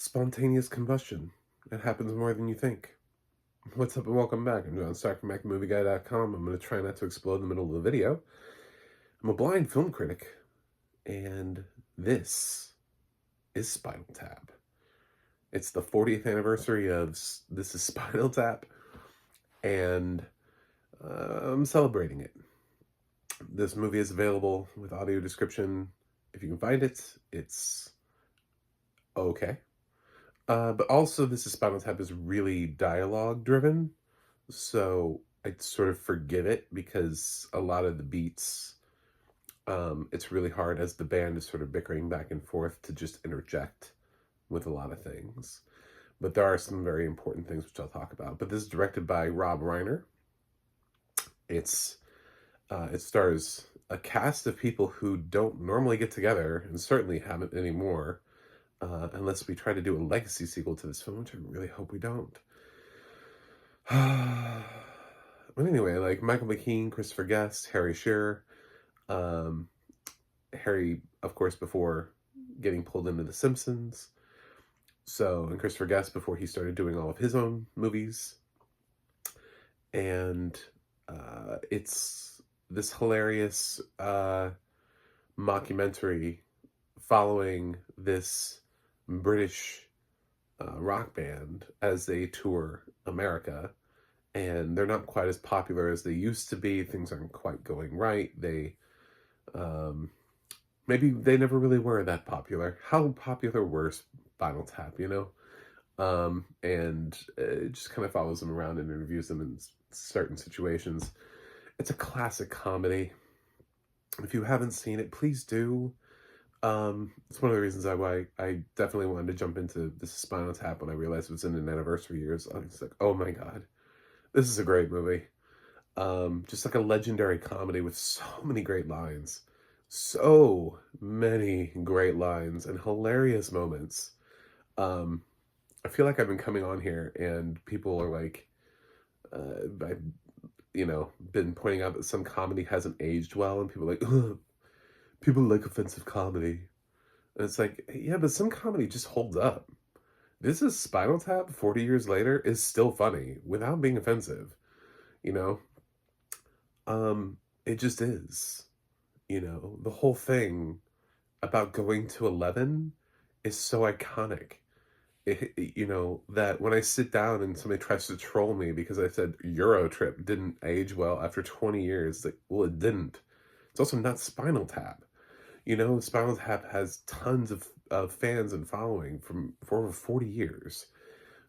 Spontaneous combustion. It happens more than you think. What's up and welcome back. I'm John Stark from MacMovieGuy.com. I'm going to try not to explode in the middle of the video. I'm a blind film critic, and this is Spinal Tap. It's the 40th anniversary of This is Spinal Tap, and I'm celebrating it. This movie is available with audio description. If you can find it, it's okay. But also, This is Spinal Tap is really dialogue driven, so I sort of forgive it because a lot of the beats, it's really hard as the band is sort of bickering back and forth to just interject with a lot of things. But there are some very important things which I'll talk about. But this is directed by Rob Reiner. It stars a cast of people who don't normally get together and certainly haven't anymore. Unless we try to do a legacy sequel to this film, which I really hope we don't. But anyway, like Michael McKean, Christopher Guest, Harry Shearer. Harry, of course, before getting pulled into The Simpsons. And Christopher Guest before he started doing all of his own movies. And it's this hilarious mockumentary following this British rock band as they tour America, and they're not quite as popular as they used to be. Things aren't quite going right. They maybe they never really were that popular. How popular were Spinal Tap, you know? And it just kind of follows them around and interviews them in certain situations. It's a classic comedy. If you haven't seen it, please do. It's one of the reasons why I definitely wanted to jump into this Spinal Tap when I realized it was in an anniversary years. I was like, oh my god, this is a great movie. Just like a legendary comedy with so many great lines. So many great lines and hilarious moments. I feel like I've been coming on here and people are like, I've, been pointing out that some comedy hasn't aged well, and people are like, ugh, people like offensive comedy. And it's like, yeah, but some comedy just holds up. This is Spinal Tap 40 years later is still funny without being offensive, you know? It just is. The whole thing about going to 11 is so iconic. That when I sit down and somebody tries to troll me because I said Euro Trip didn't age well after 20 years, like, well, it didn't. It's also not Spinal Tap. Spinal Tap has tons of fans and following for over 40 years.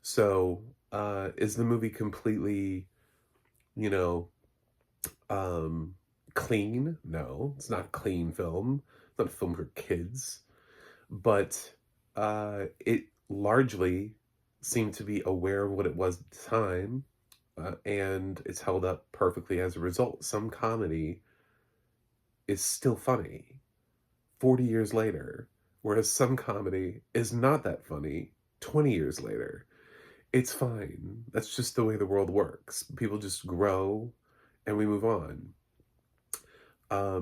So, is the movie completely, you know, clean? No, it's not a clean film. It's not a film for kids. But it largely seemed to be aware of what it was at the time, and it's held up perfectly as a result. Some comedy is still funny 40 years later, whereas some comedy is not that funny 20 years later. It's fine. That's just the way the world works. People just grow and we move on. A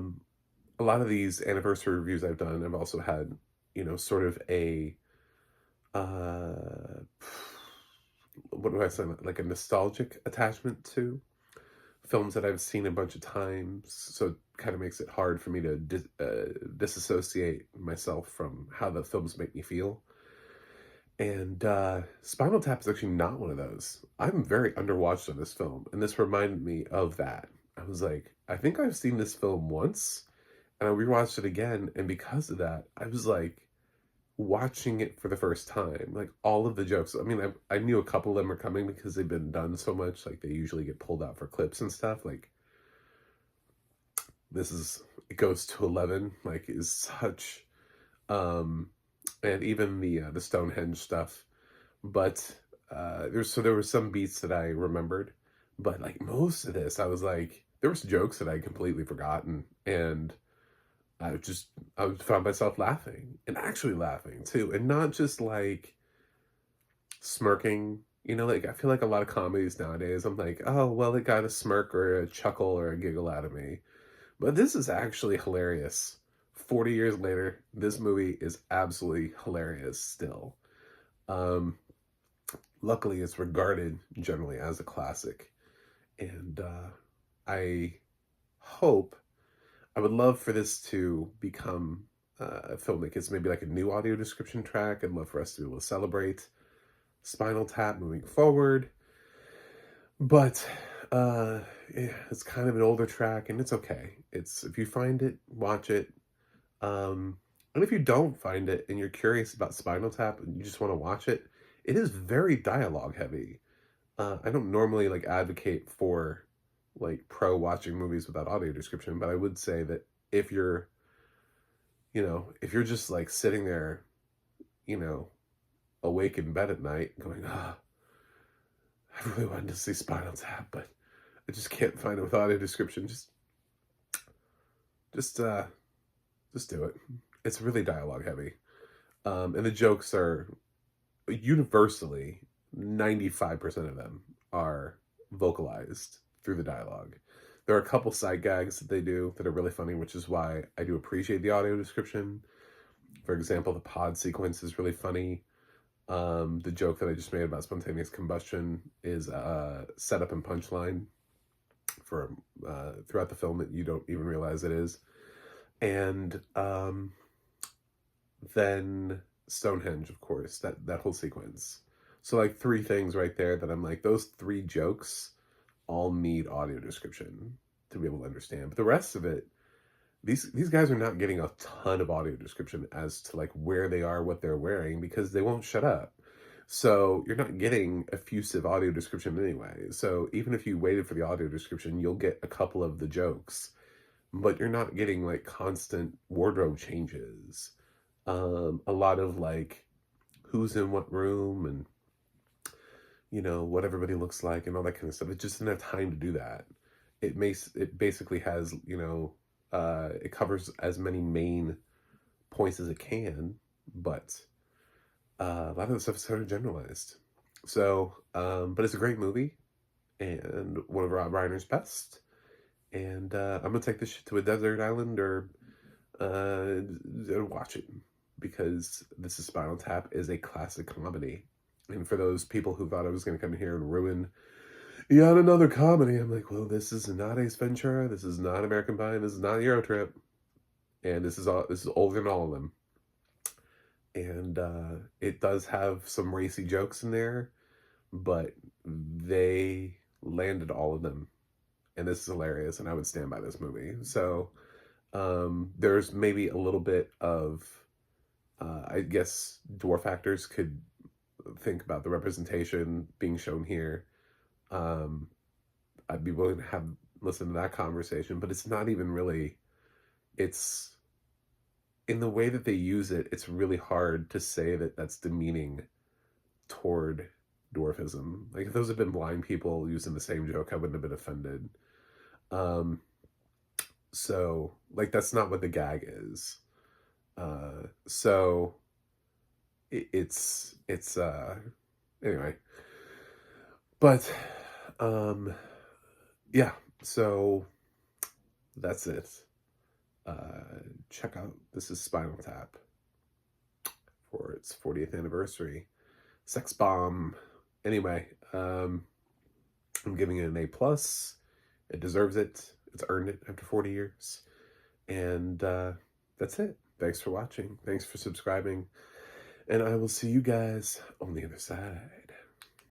lot of these anniversary reviews I've done, I've also had, sort of a, what do I say, like a nostalgic attachment to films that I've seen a bunch of times, so it kind of makes it hard for me to disassociate myself from how the films make me feel. And Spinal Tap is actually not one of those. I'm very underwatched on this film, and this reminded me of that. I was like, I think I've seen this film once, and I rewatched it again, and because of that, I was like, watching it for the first time, like all of the jokes. I mean, I knew a couple of them are coming because they've been done so much. Like they usually get pulled out for clips and stuff. Like it goes to 11. Like is such, and even the Stonehenge stuff. But there were some beats that I remembered, but like most of this, I was like, there was jokes that I completely forgotten, and I found myself laughing, and actually laughing too, and not just like smirking. Like I feel like a lot of comedies nowadays, I'm like, oh, well, it got a smirk or a chuckle or a giggle out of me. But this is actually hilarious. 40 years later, this movie is absolutely hilarious still. Um, Luckily, it's regarded generally as a classic, and I hope I would love for this to become a film that gets maybe like a new audio description track. I'd love for us to be able to celebrate Spinal Tap moving forward. But yeah, it's kind of an older track, and it's okay. It's if you find it, watch it. And if you don't find it and you're curious about Spinal Tap and you just want to watch it, it is very dialogue heavy. I don't normally like advocate for like pro watching movies without audio description, but I would say that if you're, if you're just like sitting there, you know, awake in bed at night going, ah, I really wanted to see Spinal Tap, but I just can't find it with audio description. Just, uh, just do it. It's really dialogue heavy. And the jokes are universally 95% of them are vocalized through the dialogue. There are a couple side gags that they do that are really funny, which is why I do appreciate the audio description. For example, the pod sequence is really funny. The joke that I just made about spontaneous combustion is a setup and punchline for throughout the film that you don't even realize it is. And then Stonehenge, of course, that whole sequence. So like three things right there that I'm like, those three jokes all need audio description to be able to understand. But the rest of it, these guys are not getting a ton of audio description as to like where they are, what they're wearing, because they won't shut up. So you're not getting effusive audio description anyway. So even if you waited for the audio description, you'll get a couple of the jokes, but you're not getting like constant wardrobe changes. A lot of like who's in what room and what everybody looks like and all that kind of stuff. It just doesn't have time to do that. It basically has, it covers as many main points as it can, but a lot of the stuff is sort of generalized. So, but it's a great movie and one of Rob Reiner's best. And I'm gonna take this shit to a desert island or watch it because This Is Spinal Tap is a classic comedy. And for those people who thought I was going to come here and ruin yet another comedy, I'm like, well, this is not Ace Ventura, this is not American Pie, this is not Euro Trip, and this is older than all of them. And it does have some racy jokes in there, but they landed all of them, and this is hilarious. And I would stand by this movie. So there's maybe a little bit of, I guess, dwarf actors could think about the representation being shown here. I'd be willing to listen to that conversation, but it's not even really, it's in the way that they use it, it's really hard to say that that's demeaning toward dwarfism. Like if those had been blind people using the same joke, I wouldn't have been offended. So like that's not what the gag is. So it's anyway, but yeah, so that's it. Check out This Is Spinal Tap for its 40th anniversary. Sex bomb. Anyway, I'm giving it an A plus. It deserves it. It's earned it after 40 years. And that's it. Thanks for watching. Thanks for subscribing. And I will see you guys on the other side.